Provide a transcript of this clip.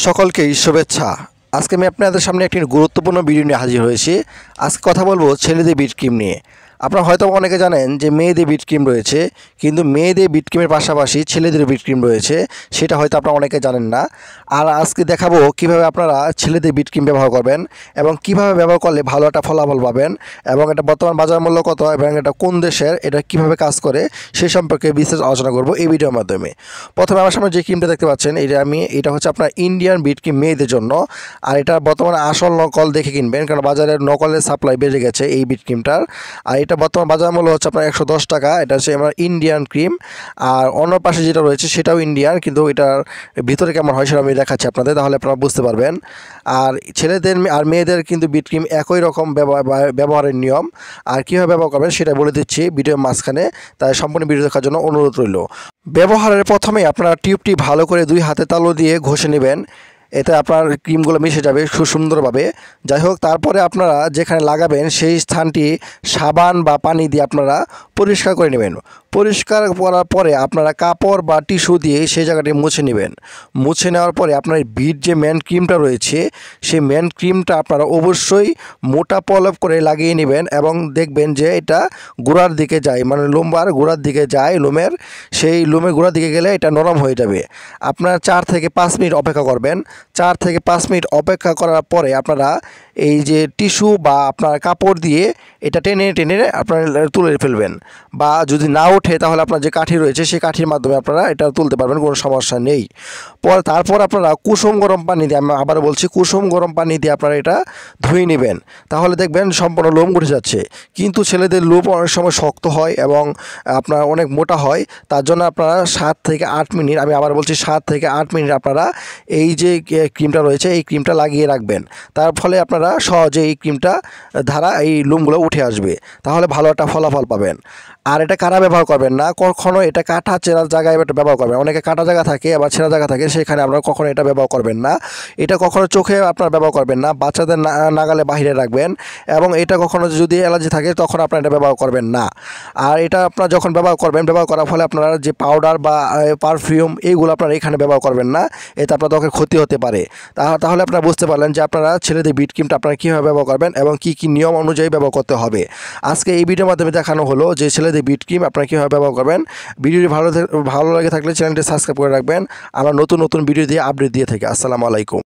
সকলকেই শুভেচ্ছা। আজকে আমি আপনাদের সামনে একটি গুরুত্বপূর্ণ ভিডিও নিয়ে হাজির হয়েছি। আজকে কথা বলবো ছেলেদের বিট ক্রিম নিয়ে। আপনারা হয়তো অনেকে জানেন যে মেয়েদের বিট ক্রিম রয়েছে, কিন্তু মেয়েদের বিট ক্রিমের পাশাপাশি ছেলেদের বিট ক্রিম রয়েছে, সেটা হয়তো আপনারা অনেকে জানেন না। আর আজকে দেখাবো কিভাবে আপনারা ছেলেদের বিট ক্রিম ব্যবহার করবেন এবং কিভাবে ব্যবহার করলে ভালো একটা ফলাফল পাবেন, এবং এটা বর্তমান বাজার মূল্য কত এবং এটা কোন দেশের, এটা কিভাবে কাজ করে সেই সম্পর্কে বিশেষ আলোচনা করব এই ভিডিওর মাধ্যমে। প্রথমে আমার সামনে যে ক্রিমটা দেখতে পাচ্ছেন, এটা হচ্ছে আপনার ইন্ডিয়ান বিট ক্রিম মেয়েদের জন্য। আর এটা বর্তমানে আসল নকল দেখে কিনবেন, কারণ বাজারে নকলের সাপ্লাই বেড়ে গেছে এই বিট ক্রিমটার। আর এটা বর্তমান বাজার মূল্য হচ্ছে আপনার 110 টাকা। এটা হচ্ছে আমার ইন্ডিয়ান ক্রিম। আর অন্য পাশে যেটা রয়েছে সেটাও ইন্ডিয়ান, কিন্তু এটার ভিতরে কেমন হয় সেটা আমি দেখাচ্ছি আপনাদের, তাহলে আপনারা বুঝতে পারবেন। আর ছেলেদের আর মেয়েদের কিন্তু বিট ক্রিম একই রকম ব্যবহারের নিয়ম। আর কীভাবে ব্যবহার করবেন সেটা বলে দিচ্ছি ভিডিওর মাঝখানে, তাই সম্পূর্ণ ভিডিও দেখার জন্য অনুরোধ রইল। ব্যবহারের প্রথমে আপনারা টিউবটি ভালো করে 2 হাতে তালু দিয়ে ঘষে নেবেন, এতে আপনার ক্রিমগুলো মিশে যাবে খুব সুন্দরভাবে। যাই হোক, তারপরে আপনারা যেখানে লাগাবেন সেই স্থানটি সাবান বা পানি দিয়ে আপনারা পরিষ্কার করে নেবেন। পরিষ্কার করার পরে আপনারা কাপড় বা টিস্যু দিয়ে সেই জায়গাটি মুছে নেবেন। মুছে নেওয়ার পরে আপনার বিট যে মেন ক্রিমটা রয়েছে সেই মেন ক্রিমটা আপনারা অবশ্যই মোটা পলপ করে লাগিয়ে নেবেন, এবং দেখবেন যে এটা গোড়ার দিকে যায়, মানে লোমবার গোড়ার দিকে যায়, সেই লোমের গোড়ার দিকে গেলে এটা নরম হয়ে যাবে। আপনারা 4 থেকে 5 মিনিট অপেক্ষা করবেন। 4 থেকে 5 মিনিট অপেক্ষা করার পরে আপনারা এই যে টিস্যু বা আপনার কাপড় দিয়ে এটা টেনে টেনে আপনারা তুলে ফেলবেন, বা যদি না ওঠে তাহলে আপনার যে কাঠি রয়েছে সেই কাঠির মাধ্যমে আপনারা এটা তুলতে পারবেন, কোনো সমস্যা নেই। তারপর আপনারা কুসুম গরম পানি দিয়ে, আমি আবার বলছি, কুসুম গরম পানি দিয়ে আপনারা এটা ধুয়ে নেবেন। তাহলে দেখবেন সম্পূর্ণ লোম উঠে যাচ্ছে। কিন্তু ছেলেদের লোম অনেক সময় শক্ত হয় এবং আপনার অনেক মোটা হয়, তার জন্য আপনারা 7 থেকে 8 মিনিট, আমি আবার বলছি 7 থেকে 8 মিনিট আপনারা এই যে ক্রিমটা রয়েছে এই ক্রিমটা লাগিয়ে রাখবেন। তার ফলে আপনারা সহজে এই ক্রিমটা দ্বারা এই লোমগুলো উঠে আসবে, তাহলে ভালো একটা ফলাফল পাবেন। আর এটা কারা ব্যবহার করবেন না, কখনো এটা কাটা চেরার জায়গায় এটা ব্যবহার করবেন। অনেকে কাটা জায়গা থাকে আবার ছেঁড়া জায়গা থাকে, সেখানে আপনারা কখনো এটা ব্যবহার করবেন না। এটা কখনো চোখে আপনারা ব্যবহার করবেন না, বাচ্চাদের নাগালে বাইরে রাখবেন। এবং এটা কখনো যদি অ্যালার্জি থাকে তখন আপনারা এটা ব্যবহার করবেন না। আর এটা আপনারা যখন ব্যবহার করবেন, ব্যবহার করার ফলে আপনারা যে পাউডার বা পারফিউম এইগুলো আপনারা এখানে ব্যবহার করবেন না, এতে আপনার ত্বকের ক্ষতি হতে পারে। তাহলে আপনারা বুঝতে পারলেন যে আপনারা ছেলেদের বিট ক্রিমটা আপনারা কীভাবে ব্যবহার করবেন এবং কী কী নিয়ম অনুযায়ী ব্যবহার করতে হবে। আজকে এই ভিডিওর মাধ্যমে দেখানো হলো যে ছেলেদের বিট ক্রিম আপনারা কীভাবে ব্যবহার করবেন। ভিডিওটি ভালো লাগে থাকলে চ্যানেলটি সাবস্ক্রাইব করে রাখবেন। আমরা নতুন নতুন ভিডিও দিয়ে আপডেট দিয়ে থাকি। আসসালামু আলাইকুম।